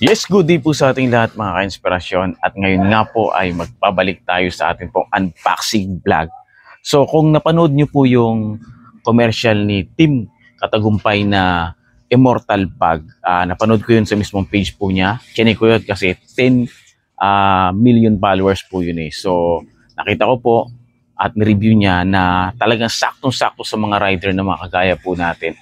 Yes, good day po sa ating lahat mga ka-inspirasyon. At ngayon nga po ay magpabalik tayo sa ating pong unboxing vlog. So kung napanood nyo po yung commercial ni Team Katagumpay na Immortal Bag, napanood ko yun sa mismong page po niya. Chinik ko yun kasi 10 million followers po yun eh. So nakita ko po at ni-review niya na talagang saktong-sakto sa mga rider na mga kagaya po natin.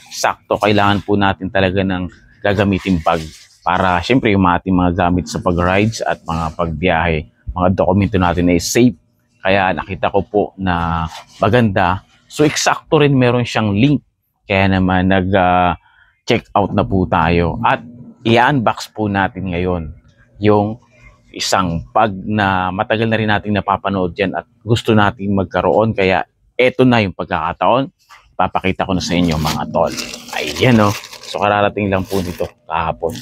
Sakto, kailangan po natin talaga ng gagamitin bag para syempre yung ating mga gamit sa pag-rides at mga pagbiyahe, mga dokumento natin ay safe. Kaya nakita ko po na maganda. So eksakto rin meron siyang link. Kaya naman nag-check out na po tayo. At i-unbox po natin ngayon yung isang bag na matagal na rin natin napapanood dyan at gusto natin magkaroon. Kaya eto na yung pagkakataon. Papakita ko na sa inyo mga tol. Ayan o. So kararating lang po nito kahapon.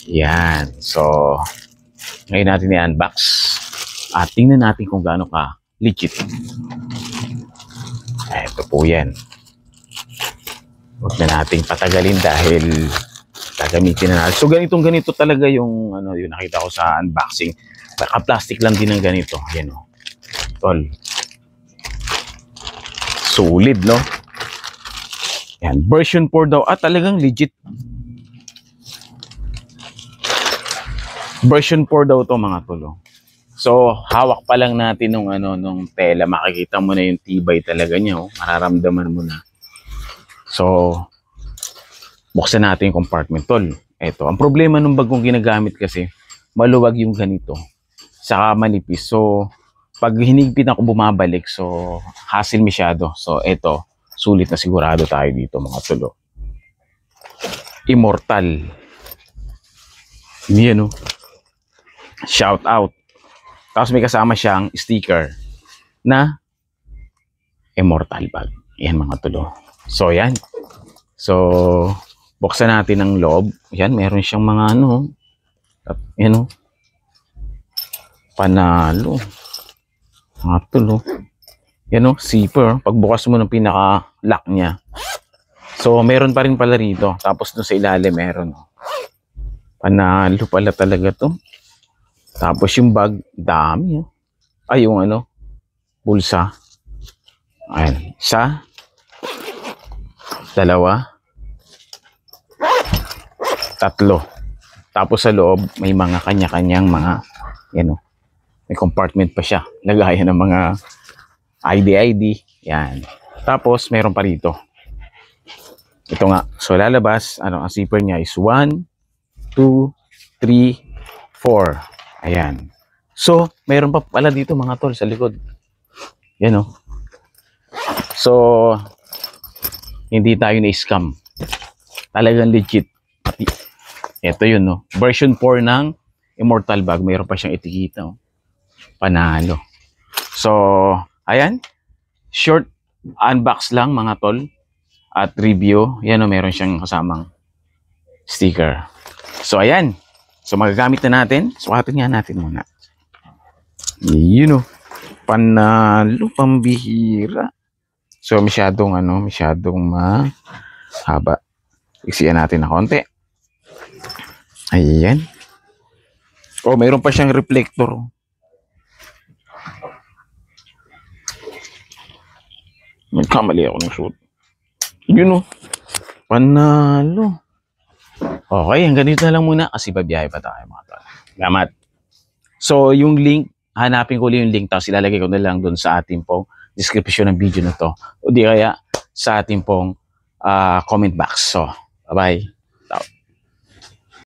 Yan. So, ngayon natin i-unbox. At tingnan natin kung gaano ka legit. Ito po yan. Huwag na nating patagalin dahil gagamitin na natin. So, ganito talaga yung, yung nakita ko sa unboxing. Naka-plastic lang din ng ganito. Ayan o. Tol. Solid, no? Yan. Version 4 daw. Talagang legit. Version 4 daw to mga tulo. So, hawak pa lang natin nung tela. Makikita mo na yung tibay talaga niya. Oh. Mararamdaman mo na. So, buksan natin yung compartment tol. Ito. Ang problema nung bagong ginagamit kasi, maluwag yung ganito. Saka manipis. So, pag hinigpit ako bumabalik, so, hassle masyado. So, ito. Sulit na sigurado tayo dito mga tulo. Immortal. Yan o. Shout out. Tapos may kasama siyang sticker na Immortal Bag. Yan mga tulo. So yan. So buksan natin ang loob. Yan, meron siyang mga yan o. Panalo. Mga tulo. Yan o, zipper. Pagbukas mo ng pinaka-lock niya. So meron pa rin pala rito. Tapos doon sa ilalim meron. Panalo pala talaga to. Tapos yung bag, dami. Ay, yung bulsa. Ayan. Isa. Dalawa. Tatlo. Tapos sa loob, may mga kanya-kanyang mga, may compartment pa siya. Lagayan ng mga ID. Yan. Tapos, meron pa rito. Ito nga. So, lalabas, ang zipper niya is 1, 2, 3, 4. Ayan. So, mayroon pa pala dito mga tol sa likod. Yan o. So, hindi tayo na-scam. Talagang legit. Ito yun no. Version 4 ng Immortal Bag. Mayroon pa siyang etiketa. Oh. Panalo. So, ayan. Short unbox lang mga tol. At review. Yan o. Mayroon siyang kasamang sticker. So, ayan. So magagamit na natin. Sukatin nga natin muna. Yun o. Panalo, pambihira. So masyadong mahaba. Iksiyan natin na konti. Ayan. Oh, mayroon pa siyang reflector. Nagkamali ako ng shoot. Yun o. Panalo. Okay, hanggang dito na lang muna kasi babiyahe pa tayo mga tol. Salamat. So, yung link, hanapin ko ulit yung link tapos ilalagay ko na lang doon sa ating pong description ng video na to. O di kaya sa ating pong comment box. So, bye-bye.